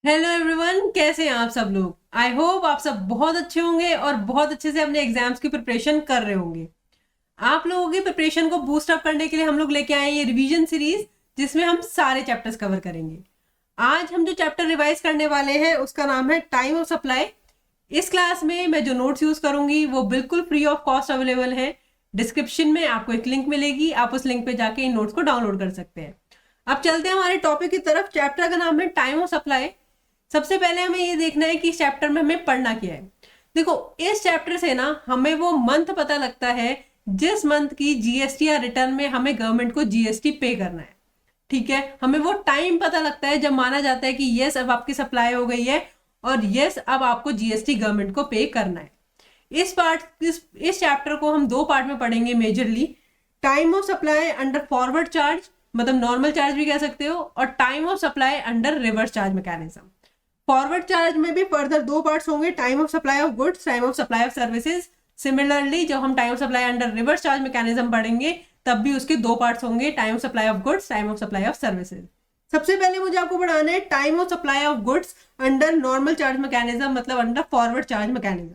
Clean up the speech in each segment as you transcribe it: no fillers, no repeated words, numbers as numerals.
Hello everyone, कैसे हैं आप सब लोग। आई होप आप सब बहुत अच्छे होंगे और बहुत अच्छे से अपने एग्जाम्स की प्रिपरेशन कर रहे होंगे। आप लोगों की प्रिपरेशन को बूस्ट अप करने के लिए हम लोग लेके आए हैं ये रिवीजन सीरीज, जिसमें हम सारे चैप्टर्स कवर करेंगे। आज हम जो चैप्टर रिवाइज करने वाले हैं उसका नाम है टाइम ऑफ सप्लाई। इस क्लास में मैं जो नोट्स यूज करूंगी वो बिल्कुल फ्री ऑफ कॉस्ट अवेलेबल है। डिस्क्रिप्शन में आपको एक लिंक मिलेगी, आप उस लिंक पे जाके इन नोट्स को डाउनलोड कर सकते हैं। अब चलते हैं हमारे टॉपिक की तरफ। चैप्टर का नाम है टाइम ऑफ सप्लाई। सबसे पहले हमें ये देखना है कि इस चैप्टर में हमें पढ़ना क्या है। देखो, इस चैप्टर से ना हमें वो मंथ पता लगता है जिस मंथ की जीएसटी या रिटर्न में हमें गवर्नमेंट को जीएसटी पे करना है। ठीक है, हमें वो टाइम पता लगता है जब माना जाता है कि यस अब आपकी सप्लाई हो गई है और यस अब आपको जीएसटी गवर्नमेंट को पे करना है। इस चैप्टर को हम दो पार्ट में पढ़ेंगे majorly. Time of supply under forward charge, मतलब नॉर्मल चार्ज भी कह सकते हो, और time of supply under reverse charge mechanism. Forward charge में भी फर्दर दो पार्ट्स होंगे, time of supply of goods, time of supply of services. Similarly जब हम time of supply under reverse charge mechanism पढ़ेंगे तब भी उसके दो पार्ट्स होंगे, time of supply of goods, time of supply of services. सबसे पहले मुझे आपको पढ़ाना है time of supply of goods under normal charge mechanism, मतलब under forward charge mechanism.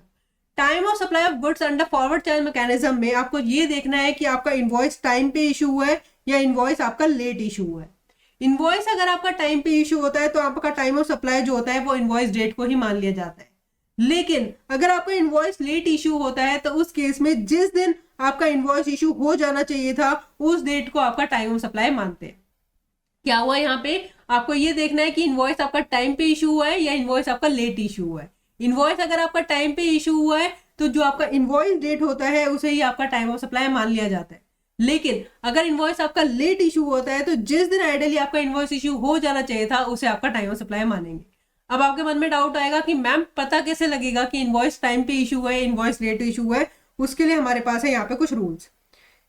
Time of supply of goods under forward charge mechanism में आपको ये देखना है कि आपका इनवॉइस टाइम पे इशू हुआ है या इनवॉइस आपका लेट इशू हुआ है। इनवॉइस अगर आपका टाइम पे इशू होता है तो आपका टाइम ऑफ सप्लाई जो होता है वो इनवॉइस डेट को ही मान लिया जाता है। लेकिन अगर आपका इनवॉइस लेट इशू होता है तो उस केस में जिस दिन आपका इनवॉइस इशू हो जाना चाहिए था उस डेट को आपका टाइम ऑफ सप्लाई मानते हैं। क्या हुआ यहाँ पे, आपको ये देखना है कि इनवॉइस आपका टाइम पे इशू हुआ है या इनवॉइस आपका लेट इशू हुआ है। इनवॉइस अगर आपका टाइम पे इशू हुआ है तो जो आपका इनवॉइस डेट होता है उसे ही आपका टाइम ऑफ सप्लाई मान लिया जाता है। लेकिन अगर इनवॉइस आपका लेट इशू होता है तो जिस दिन आइडियली आपका इनवॉइस इशू हो जाना चाहिए था उसे आपका टाइम ऑफ सप्लाई मानेंगे। अब आपके मन में डाउट आएगा कि मैम पता कैसे लगेगा कि इनवॉइस टाइम पे इशू है, इनवॉइस लेट इशू है। उसके लिए हमारे पास है यहाँ पे कुछ रूल्स।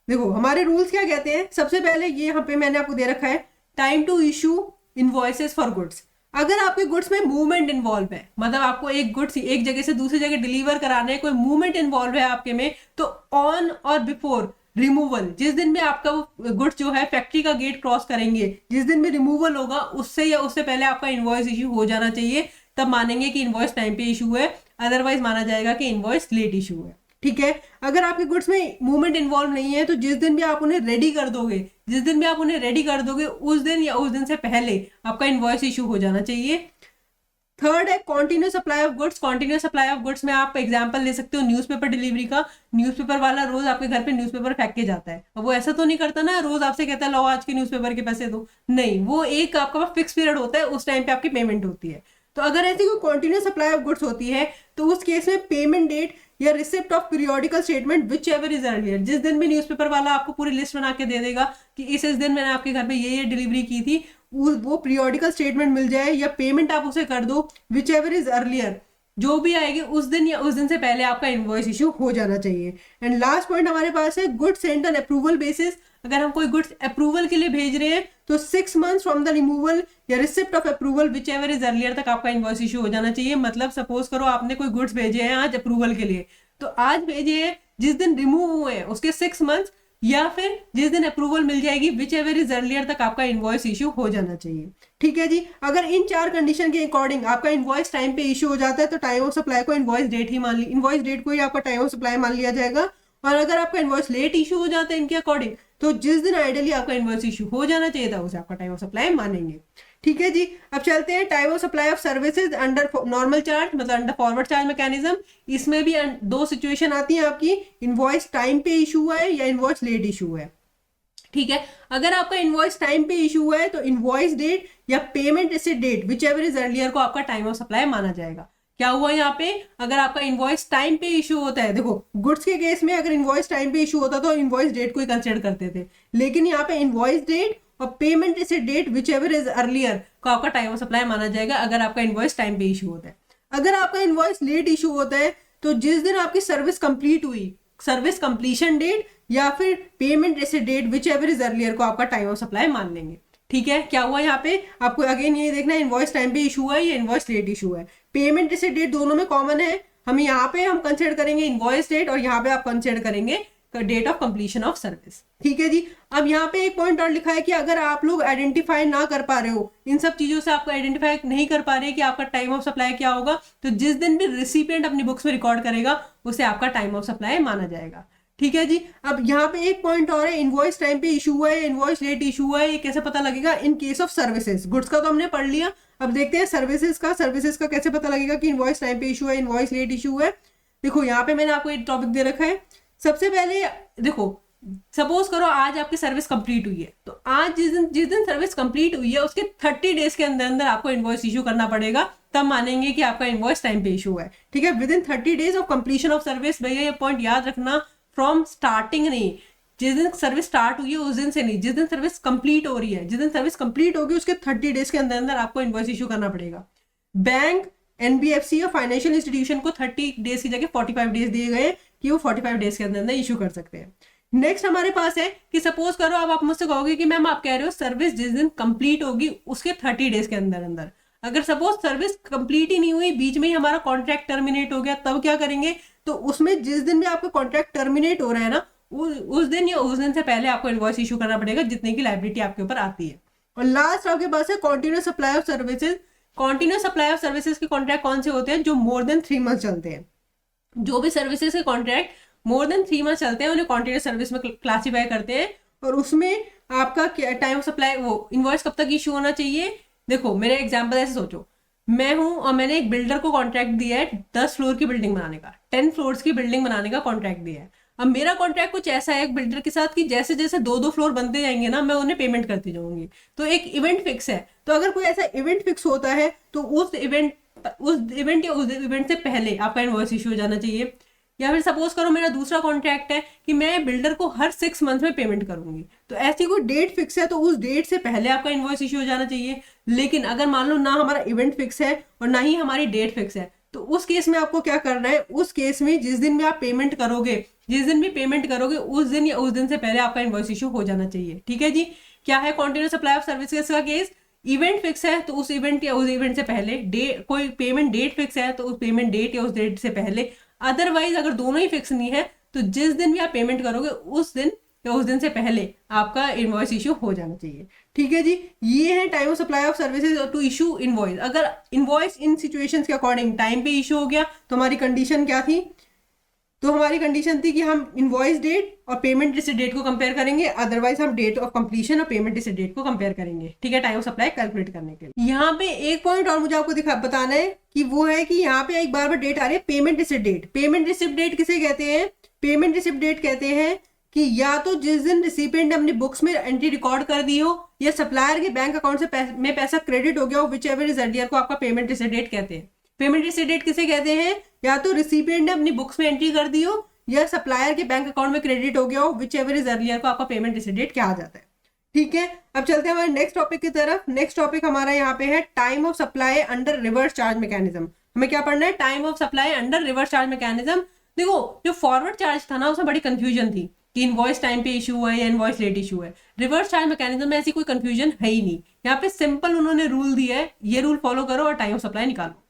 देखो हमारे रूल्स क्या कहते हैं। सबसे पहले ये यहाँ पे मैंने आपको दे रखा है time to issue invoices for goods. अगर आपके गुड्स में मूवमेंट इन्वॉल्व है, मतलब आपको एक गुड्स एक जगह से दूसरी जगह डिलीवर कराना है, कोई मूवमेंट इन्वॉल्व है आपके में, तो ऑन और बिफोर रिमूवल, जिस दिन भी आपका वो गुड्स जो है फैक्ट्री का गेट क्रॉस करेंगे, जिस दिन भी रिमूवल होगा उससे या उससे पहले आपका इनवॉइस इशू हो जाना चाहिए। तब मानेंगे कि इनवॉइस टाइम पे इशू है, अदरवाइज माना जाएगा कि इनवॉइस लेट इशू है। ठीक है, अगर आपके गुड्स में मूवमेंट इन्वॉल्व नहीं है तो जिस दिन भी आप उन्हें रेडी कर दोगे, जिस दिन भी आप उन्हें रेडी कर दोगे उस दिन या उस दिन से पहले आपका इनवॉइस इशू हो जाना चाहिए। थर्ड है continuous supply of goods. Continuous supply of goods में आप एग्जांपल ले सकते हो न्यूज़पेपर डिलीवरी का। न्यूज़पेपर वाला रोज आपके घर पे न्यूज़पेपर फेंक के जाता है, अब वो ऐसा तो नहीं करता ना रोज आपसे कहता है लो आज के न्यूज़पेपर के पैसे दो, नहीं, वो एक आपका पास फिक्स पीरियड होता है, उस टाइम पे आपकी पेमेंट होती है। तो अगर ऐसी कोई कॉन्टिन्यूस सप्लाई ऑफ गुड्स होती है तो उस केस में पेमेंट डेट या receipt of periodical statement which ever is earlier, जिस दिन भी न्यूज़पेपर वाला आपको पूरी लिस्ट बना के दे देगा कि इस दिन मैंने आपके घर पे ये डिलीवरी की थी, वो पीरियोडिकल स्टेटमेंट मिल जाए या पेमेंट आप उसे कर दो, विच एवर इज अर्लियर, जो भी आएगी उस दिन या उस दिन से पहले आपका इनवॉइस इशू हो जाना चाहिए। एंड लास्ट पॉइंट हमारे पास है goods Saint on approval basis. अगर हम कोई गुड्स अप्रूवल के लिए भेज रहे हैं तो 6 months फ्रॉम द रिमूवल या receipt of approval which ever is earlier तक आपका इनवॉइस इशू हो जाना चाहिए। मतलब सपोज करो आपने कोई गुड्स भेजे हैं आज अप्रूवल के लिए, तो आज भेजे हैं, जिस दिन रिमूव हुए हैं उसके 6 months या फिर जिस दिन अप्रूवल मिल जाएगी विच एवर इज अर्लियर तक आपका इनवॉइस इशू हो जाना चाहिए। ठीक है जी, अगर इन चार कंडीशन के अकॉर्डिंग आपका इनवॉइस टाइम पे इशू हो जाता है तो टाइम ऑफ सप्लाई को इनवॉइस डेट ही मान ली, इनवॉइस डेट को ही आपका टाइम ऑफ सप्लाई मान लिया जाएगा। और अगर आपका इनवॉइस लेट इशू हो जाता है इनके अकॉर्डिंग तो जिस दिन आइडियली आपका इनवॉइस इशू हो जाना चाहिए था उसे आपका टाइम ऑफ सप्लाई मानेंगे। ठीक है जी, अब चलते हैं time of supply of services under normal charge, मतलब अंडर फॉरवर्ड चार्ज मैकेनिज्म। इसमें भी दो सिचुएशन आती है आपकी, इनवॉइस टाइम पे इशू हुआ है या इनवॉइस लेट इशू हुआ है। ठीक है, अगर आपका इनवॉइस टाइम पे इशू हुआ है तो इनवॉइस डेट या payment receipt date whichever is earlier को आपका टाइम ऑफ सप्लाई माना जाएगा। क्या हुआ यहाँ पे, अगर आपका इनवॉइस टाइम पे इशू होता है, देखो गुड्स के केस में अगर इनवॉइस टाइम पे इशू होता तो इनवॉइस डेट को ही कंसिडर करते थे, लेकिन यहाँ पे इनवॉइस डेट और payment receipt date whichever is earlier को आपका टाइम ऑफ सप्लाई माना जाएगा अगर आपका इनवॉइस टाइम पे इशू होता है। अगर आपका इनवॉइस लेट इशू होता है तो जिस दिन आपकी सर्विस कंप्लीट हुई, सर्विस कंप्लीशन डेट या फिर payment receipt date whichever is earlier को आपका टाइम ऑफ सप्लाई मान लेंगे। ठीक है, क्या हुआ यहाँ पे, आपको अगेन ये देखना है इनवॉइस टाइम पे इशू है या इनवॉइस लेट इशू है। पेमेंट रिसीट डेट दोनों में कॉमन है, हम यहाँ पे हम कंसिडर करेंगे इनवॉइस डेट और यहाँ पे आप कंसिडर करेंगे date of completion of service. ठीक है जी। अब यहाँ पे एक पॉइंट और लिखा है कि अगर आप लोग आइडेंटिफाई ना कर पा रहे हो, इन सब चीजों से आपको आइडेंटिफाई नहीं कर पा रहे कि आपका टाइम ऑफ सप्लाई क्या होगा, तो जिस दिन भी रिसिपिएंट अपनी बुक्स में रिकॉर्ड करेगा उसे आपका टाइम ऑफ सप्लाई माना जाएगा। ठीक है जी। अब यहाँ पे एक पॉइंट और है, इनवॉइस टाइम पे इशू हुआ है, इनवॉइस लेट इशू हुआ है, ये कैसे पता लगेगा? In case of services. Goods का तो हमने पढ़ लिया, अब देखते हैं सर्विसेज का। सर्विसेज का कैसे पता लगेगा कि इनवॉइस टाइम पे इशू है, इनवॉइस लेट इशू है? देखो यहाँ पे मैंने आपको एक टॉपिक दे रखा है। सबसे पहले देखो, सपोज करो आज आपकी सर्विस कंप्लीट हुई है, तो आज जिस दिन सर्विस कंप्लीट हुई है उसके 30 डेज के अंदर अंदर आपको इनवॉइस इशू करना पड़ेगा, तब मानेंगे कि आपका इनवॉइस टाइम पे इशू है। ठीक है, with in 30 days of completion of service. भैया ये पॉइंट याद रखना, फ्रॉम स्टार्टिंग नहीं, जिस दिन सर्विस स्टार्ट हुई है उस दिन से नहीं, जिस दिन सर्विस कंप्लीट हो रही है, जिस दिन सर्विस कंप्लीट होगी उसके 30 डेज के अंदर अंदर आपको इनवॉइस इशू करना पड़ेगा। बैंक, एनबीएफसी और फाइनेंशियल इंस्टीट्यूशन को 30 डेज की जगह 45 डेज दिए गए कि वो 45 डेज के अंदर अंदर इशू कर सकते हैं। नेक्स्ट हमारे पास है कि सपोज करो अब आप मुझसे कहोगे कि मैम आप कह रहे हो सर्विस जिस दिन कंप्लीट होगी उसके 30 डेज के अंदर अंदर, अगर सपोज सर्विस कंप्लीट ही नहीं हुई, बीच में ही हमारा कॉन्ट्रैक्ट टर्मिनेट हो गया, तब क्या करेंगे? तो उसमें जिस दिन भी आपका कॉन्ट्रैक्ट टर्मिनेट हो रहा है ना, उस दिन या उस दिन से पहले आपको इनवॉइस इशू करना पड़ेगा जितने की लायबिलिटी आपके ऊपर आती है। और लास्ट आपके पास है continuous supply of services. Continuous supply of services के कॉन्ट्रैक्ट कौन से होते हैं? जो मोर देन 3 मंथ चलते हैं। जो भी सर्विसेज के कॉन्ट्रैक्ट मोर देन 3 मंथ चलते हैं उन्हें कॉन्टिन्यूस सर्विस में क्लासीफाई करते हैं। और उसमें आपका टाइम ऑफ सप्लाई, वो इनवॉइस कब तक इशू होना चाहिए? देखो मेरे एग्जाम्पल ऐसे सोचो, मैं हूं और मैंने एक बिल्डर को कॉन्ट्रैक्ट दिया है 10 फ्लोर की बिल्डिंग बनाने का, 10 फ्लोर्स की बिल्डिंग बनाने का कॉन्ट्रैक्ट दिया है। अब मेरा कॉन्ट्रैक्ट कुछ ऐसा है एक बिल्डर के साथ कि जैसे जैसे 2-2 फ्लोर बनते जाएंगे ना, मैं उन्हें पेमेंट करती जाऊंगी। तो एक इवेंट फिक्स है, तो अगर कोई ऐसा इवेंट फिक्स होता है तो उस इवेंट या उस इवेंट से पहले आपका इनवॉइस इशू हो जाना चाहिए। या फिर सपोज करो मेरा दूसरा कॉन्ट्रैक्ट है कि मैं बिल्डर को हर 6 मंथ में पेमेंट करूंगी, तो ऐसी कोई डेट फिक्स है तो उस डेट से पहले आपका इनवॉइस इशू हो जाना चाहिए। लेकिन अगर मान लो ना हमारा इवेंट फिक्स है और ना ही हमारी डेट फिक्स है, तो उस केस में आपको क्या करना है? उस केस में जिस दिन भी आप पेमेंट करोगे, जिस दिन भी पेमेंट करोगे उस दिन या उस दिन से पहले आपका इनवॉइस इशू हो जाना चाहिए। ठीक है जी। क्या है कॉन्टिन्यूस सप्लाई ऑफ सर्विसेज का केस? इवेंट फिक्स है तो उस इवेंट या उस इवेंट से पहले, कोई पेमेंट डेट फिक्स है तो उस पेमेंट डेट या उस डेट से पहले। अदरवाइज अगर दोनों ही फिक्स नहीं है तो जिस दिन भी आप पेमेंट करोगे उस दिन या उस दिन से पहले आपका इनवॉइस इशू हो जाना चाहिए। ठीक है जी। ये है time of supply of services to issue invoice. अगर इनवॉइस इन सिचुएशंस के अकॉर्डिंग टाइम पे इशू हो गया तो हमारी कंडीशन क्या थी? तो हमारी कंडीशन थी कि हम इनवॉइस डेट और पेमेंट रिसीट डेट को कंपेयर करेंगे, अदरवाइज हम डेट ऑफ कंप्लीशन और पेमेंट रिसीट डेट को कंपेयर करेंगे। ठीक है, टाइम ऑफ सप्लाई कैलकुलेट करने के लिए। यहाँ पे एक पॉइंट और मुझे आपको बताना है कि वो है कि यहाँ पे एक बार डेट आ रही है payment receipt date. Payment receipt date किसे कहते हैं? पेमेंट रिसीट डेट कहते हैं कि या तो जिस दिन रिसिपिएंट ने अपनी बुक्स में एंट्री रिकॉर्ड कर दी हो या सप्लायर के बैंक अकाउंट से में पैसा क्रेडिट हो गया हो, विच एवर इज अर्लियर, को आपका पेमेंट रिसीट डेट कहते हैं। पेमेंट रिसीट डेट किसे कहते हैं? या तो रिसिपिएंट ने अपनी बुक्स में एंट्री कर दी हो या सप्लायर के बैंक अकाउंट में क्रेडिट हो गया हो, विच एवर इज अर्लियर, को आपका पेमेंट रिसीट डेट कहा जाता है। ठीक है, अब चलते हैं हमारे नेक्स्ट टॉपिक की तरफ। नेक्स्ट टॉपिक हमारा यहाँ पे है time of supply under reverse charge mechanism. हमें क्या पढ़ना है? Time of supply under reverse charge mechanism. देखो जो फॉरवर्ड चार्ज था ना उसमें बड़ी कंफ्यूजन थी कि इनवॉइस टाइम पे इशू है या इनवॉइस लेट इशू है। रिवर्स चार्ज मैकेनिज्म में ऐसी कोई कंफ्यूजन है ही नहीं। यहाँ पे सिंपल उन्होंने रूल दिया है, ये रूल फॉलो करो और टाइम ऑफ सप्लाई निकालो।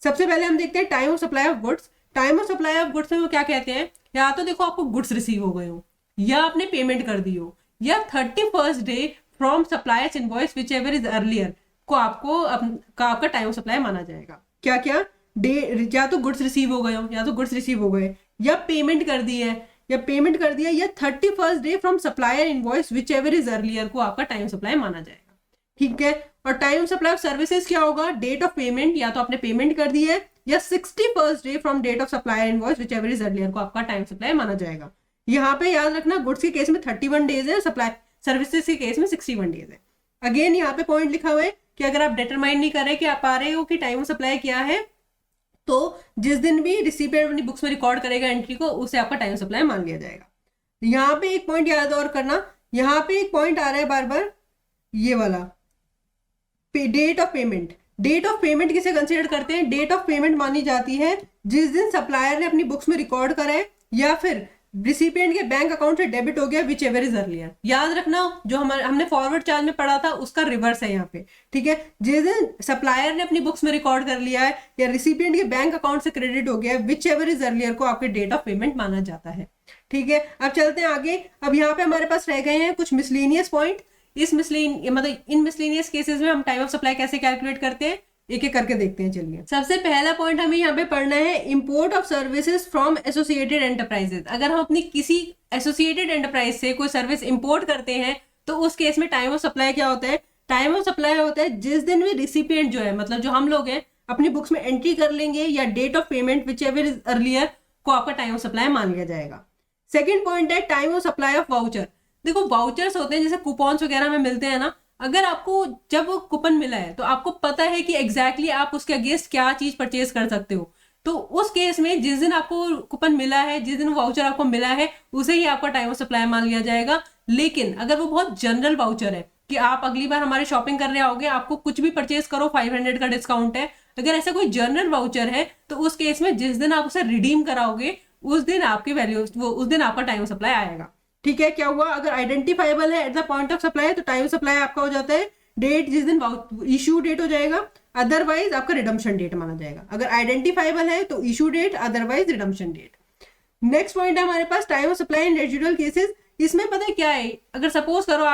सबसे पहले हम देखते हैं time of supply of goods. Time of supply of goods में वो क्या कहते हैं? या तो देखो आपको गुड्स रिसीव हो गए हो या आपने पेमेंट कर दी हो या 31st day from suppliers invoice whichever is earlier को आपका टाइम ऑफ सप्लाई माना जाएगा। क्या क्या डे? या तो गुड्स रिसीव हो गए हो या तो गुड्स रिसीव हो गए या पेमेंट कर दी है या 31st day from supplier invoice whichever is earlier को आपका टाइम सप्लाई माना जाएगा। ठीक है, और टाइम सप्लाई ऑफ सर्विसेज क्या होगा? डेट ऑफ पेमेंट, या तो आपने पेमेंट कर दी है या 61st day from date of supplier invoice whichever is earlier को आपका टाइम सप्लाई माना जाएगा। यहाँ पे याद रखना गुड्स के केस में 31 डेज है, सप्लाई सर्विसेज के केस में 61 डेज है। अगेन यहाँ पे पॉइंट लिखा हुआ है कि अगर आप डिटरमाइन नहीं कर रहे कि आप पा रहे हो कि टाइम ऑफ सप्लाई क्या है, तो जिस दिन भी रिसिपिएंट अपनी बुक्स में रिकॉर्ड करेगा एंट्री को, उसे आपका टाइम सप्लाई मान लिया जाएगा। यहाँ पे एक पॉइंट याद और करना, यहाँ पे एक पॉइंट आ रहा है बार बार, ये वाला date of payment. Date of payment किसे कंसीडर करते हैं? डेट ऑफ पेमेंट मानी जाती है जिस दिन सप्लायर ने अपनी बुक्स में रिकॉर्ड करा है या फिर रिसिपिएंट के बैंक अकाउंट से डेबिट हो गया, विच एवर इज अर्लियर। याद रखना जो हमने फॉरवर्ड चार्ज में पढ़ा था उसका रिवर्स है यहाँ पे। ठीक है, जिस दिन सप्लायर ने अपनी बुक्स में रिकॉर्ड कर लिया है या रिसिपिएंट के बैंक अकाउंट से क्रेडिट हो गया है, विच एवर इज अर्लियर को आपके डेट ऑफ पेमेंट माना जाता है। ठीक है, अब चलते हैं आगे। अब यहाँ पे हमारे पास रह गए हैं कुछ मिसलेनियस पॉइंट। इस मतलब इन मिसलेनियस केसेस में हम टाइम ऑफ सप्लाई कैसे कैलकुलेट करते हैं, एक एक करके देखते हैं। चलिए, सबसे पहला पॉइंट हमें यहाँ पे पढ़ना है, import of services from associated enterprises. अगर हम अपनी किसी एसोसिएटेड एंटरप्राइज से कोई सर्विस इंपोर्ट करते हैं तो उस केस में टाइम ऑफ सप्लाई क्या होता है? टाइम ऑफ सप्लाई होता है जिस दिन भी रिसिपिएंट जो है, मतलब जो हम लोग हैं, अपनी बुक्स में एंट्री कर लेंगे या date of payment whichever is earlier को आपका टाइम ऑफ सप्लाई मान लिया जाएगा। सेकेंड पॉइंट है time of supply of voucher. देखो, वाउचर्स होते हैं जैसे कूपन्स वगैरह में मिलते हैं ना, अगर आपको जब कूपन मिला है तो आपको पता है कि एग्जैक्टली आप उसके अगेंस्ट क्या चीज परचेज कर सकते हो, तो उस केस में जिस दिन आपको कूपन मिला है, जिस दिन वाउचर आपको मिला है, उसे ही आपका टाइम ऑफ सप्लाई मान लिया जाएगा। लेकिन अगर वो बहुत जनरल वाउचर है कि आप अगली बार हमारे शॉपिंग करने आओगे, आपको कुछ भी परचेज करो 500 का डिस्काउंट है, अगर ऐसा कोई जनरल वाउचर है तो उस केस में जिस दिन आप उसे रिडीम कराओगे उस दिन आपकी वैल्यू, उस दिन आपका टाइम ऑफ सप्लाई आएगा। ठीक है, क्या हुआ? अगर आइडेंटिफाइबल है at the point of supply तो टाइम सप्लाई आपका हो जाता है डेट जिस दिन इशू डेट हो जाएगा, अदरवाइज आपका रिडम्पशन डेट माना जाएगा। अगर आइडेंटिफाइबल है तो issue date, otherwise redemption date. Next point है हमारे पास time of supply in residual cases. इसमें पता है क्या है, अगर सपोज करो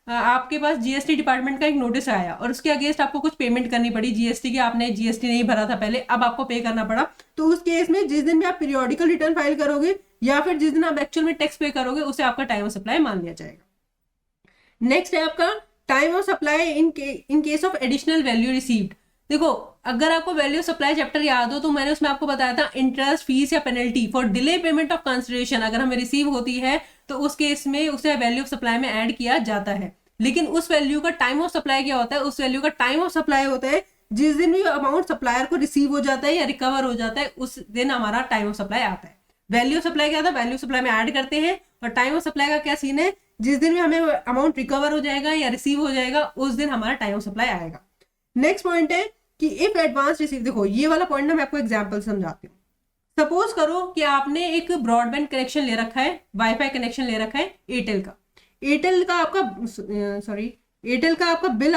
आपके पास जीएसटी डिपार्टमेंट का एक नोटिस आया और उसके अगेंस्ट आपको कुछ पेमेंट करनी पड़ी जीएसटी की, आपने जीएसटी नहीं भरा था पहले, अब आपको पे करना पड़ा, तो उस केस में जिस दिन भी आप पीरियोडिकल रिटर्न फाइल करोगे या फिर जिस दिन आप एक्चुअल में टैक्स पे करोगे उसे आपका टाइम ऑफ सप्लाई मान लिया जाएगा। नेक्स्ट है आपका time of supply in case of additional value received. देखो, अगर आपको वैल्यू सप्लाई चैप्टर याद हो तो मैंने उसमें आपको बताया था इंटरेस्ट, फीस या penalty for delay payment of consideration अगर हमें रिसीव होती है तो उस केस में उसे वैल्यू ऑफ सप्लाई में ऐड किया जाता है। लेकिन उस वैल्यू का टाइम ऑफ सप्लाई क्या होता है? उस वैल्यू का टाइम ऑफ सप्लाई होता है जिस दिन भी अमाउंट सप्लायर को रिसीव हो जाता है या रिकवर हो जाता है, उस दिन हमारा टाइम ऑफ सप्लाई आता है। वैल्यू ऑफ सप्लाई क्या था? वैल्यू सप्लाई में ऐड करते हैं। और टाइम ऑफ सप्लाई का क्या सीन है? जिस दिन भी हमें अमाउंट रिकवर हो जाएगा या रिसीव हो जाएगा उस दिन हमारा टाइम ऑफ सप्लाई आएगा। नेक्स्ट पॉइंट है कि इफ एडवांस रिसीव, देखो ये वाला पॉइंट ना मैं आपको एग्जांपल समझाती हूँ। सपोज करो कि आपने एक ब्रॉडबैंड कनेक्शन ले रखा है, वाईफाई कनेक्शन ले रखा है एयरटेल का। एयरटेल का आपका बिल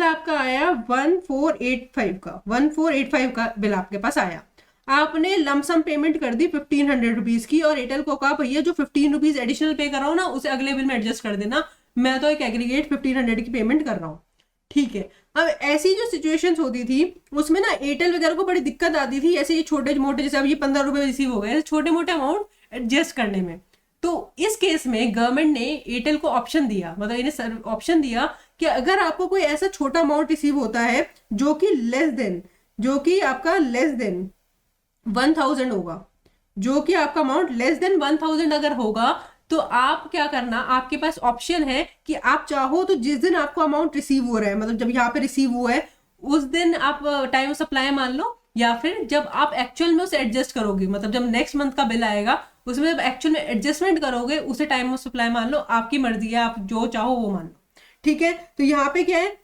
आपका आया 1485 का बिल आपके पास आया। आपने लमसम पेमेंट कर दी 1500 रुपीज की और एयरटेल को कहा भैया जो 15 रुपीज एडिशनल पे कर रहा हूँ ना उसे अगले बिल में एडजस्ट कर देना, मैं तो एक एग्रीगेट 1500 की पेमेंट कर रहा हूँ। ठीक है, अब ऐसी जो सिचुएशंस होती थी उसमें ना एयरटेल वगैरह को बड़ी दिक्कत आती थी, ऐसे ये छोटे मोटे, जैसे अब ये 15 रुपए रिसीव हो गए, छोटे मोटे अमाउंट एडजस्ट करने में। तो इस केस में गवर्नमेंट ने एयरटेल को ऑप्शन दिया, मतलब इन्हें ऑप्शन दिया कि अगर आपको कोई ऐसा छोटा अमाउंट रिसीव होता है जो कि आपका लेस देन 1000 होगा, जो कि आपका अमाउंट लेस देन 1000 अगर होगा तो आप क्या करना, आपके पास ऑप्शन है कि आप चाहो तो जिस दिन आपको अमाउंट रिसीव हो रहा है, मतलब जब यहाँ पे रिसीव हुआ है उस दिन आप टाइम ऑफ सप्लाई मान लो, या फिर जब आप एक्चुअल में उसे एडजस्ट करोगे, मतलब जब नेक्स्ट मंथ का बिल आएगा उसमें जब एक्चुअल में एडजस्टमेंट करोगे उसे टाइम ऑफ सप्लाई मान लो। आपकी मर्जी है, आप जो चाहो वो मान लो। ठीक है, तो यहाँ पे क्या है,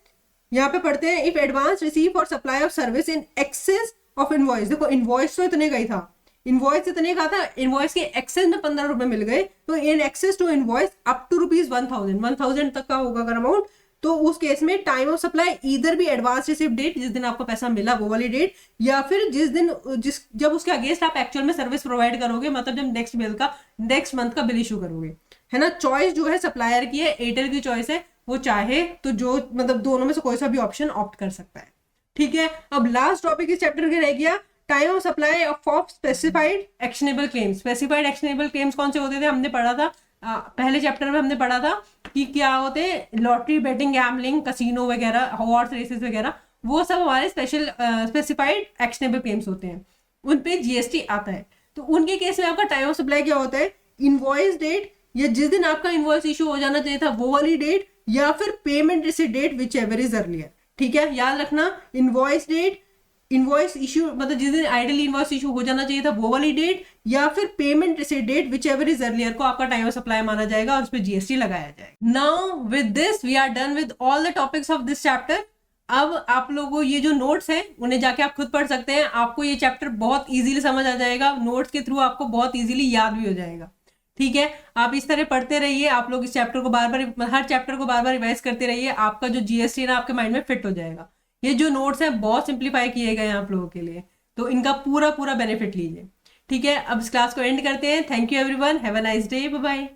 यहाँ पे पढ़ते हैं if advance receive for supply of service in excess of invoice. देखो इनवॉइस तो इतने का ही था, इनवॉइस इतने का था, इनवॉइस के एक्सेस में 15 रुपए मिल गए, तो in excess to invoice up to ₹1000 तक का होगा अगर अमाउंट, तो उस केस में टाइम ऑफ सप्लाई इधर भी एडवांस रिसीव डेट, जिस दिन आपको पैसा मिला वो वाली डेट, या फिर जब उसके अगेंस्ट आप एक्चुअल में सर्विस प्रोवाइड करोगे, मतलब जब नेक्स्ट मंथ का बिल इशू करोगे, है ना। चॉइस जो है सप्लायर की है, एयरटेल की चॉइस है, वो चाहे तो जो मतलब दोनों में से कोई सा भी ऑप्शन ऑप्ट कर सकता है। ठीक है, अब लास्ट टॉपिक इस चैप्टर के रह गया time of supply of specified actionable claims. Specified actionable claims कौन से होते थे? हमने पढ़ा था पहले चैप्टर में, हमने पढ़ा था कि क्या होते हैं, लॉटरी, बेटिंग, गैम्बलिंग, कसिनो वगैरह, हॉर्स रेसेस वगैरह, वो सब हमारे स्पेसिफाइड एक्शनेबल क्लेम्स होते हैं, उन पे जीएसटी आता है। तो उनके केस में आपका टाइम ऑफ सप्लाई क्या होता है? इनवॉइस डेट, या जिस दिन आपका इनवॉइस इशू हो जाना चाहिए था वो वाली डेट, या फिर payment receipt date whichever is earlier. ठीक है, याद रखना, इनवॉइस डेट, इनवॉइस इशू मतलब जिस दिन आइडली इनवॉइस इशू हो जाना चाहिए था वो वाली डेट, या फिर payment receipt date whichever is earlier को आपका टाइम ऑफ सप्लाई माना जाएगा और उस पर जीएसटी लगाया जाएगा। Now with this we are done with all the topics of this chapter. अब आप लोगों ये जो नोट्स हैं उन्हें जाके आप खुद पढ़ सकते हैं, आपको ये चैप्टर बहुत इजीली समझ आ जाएगा, नोट्स के थ्रू आपको बहुत इजीली याद भी हो जाएगा। ठीक है, आप इस तरह पढ़ते रहिए, आप लोग इस चैप्टर को हर चैप्टर को बार बार रिवाइज करते रहिए, आपका जो जीएसटी ना आपके माइंड में फिट हो जाएगा। ये जो नोट्स हैं बहुत सिंप्लीफाई किए गए हैं आप लोगों के लिए, तो इनका पूरा बेनिफिट लीजिए। ठीक है, अब इस क्लास को एंड करते हैं। Thank you everyone, have a nice day, bye bye.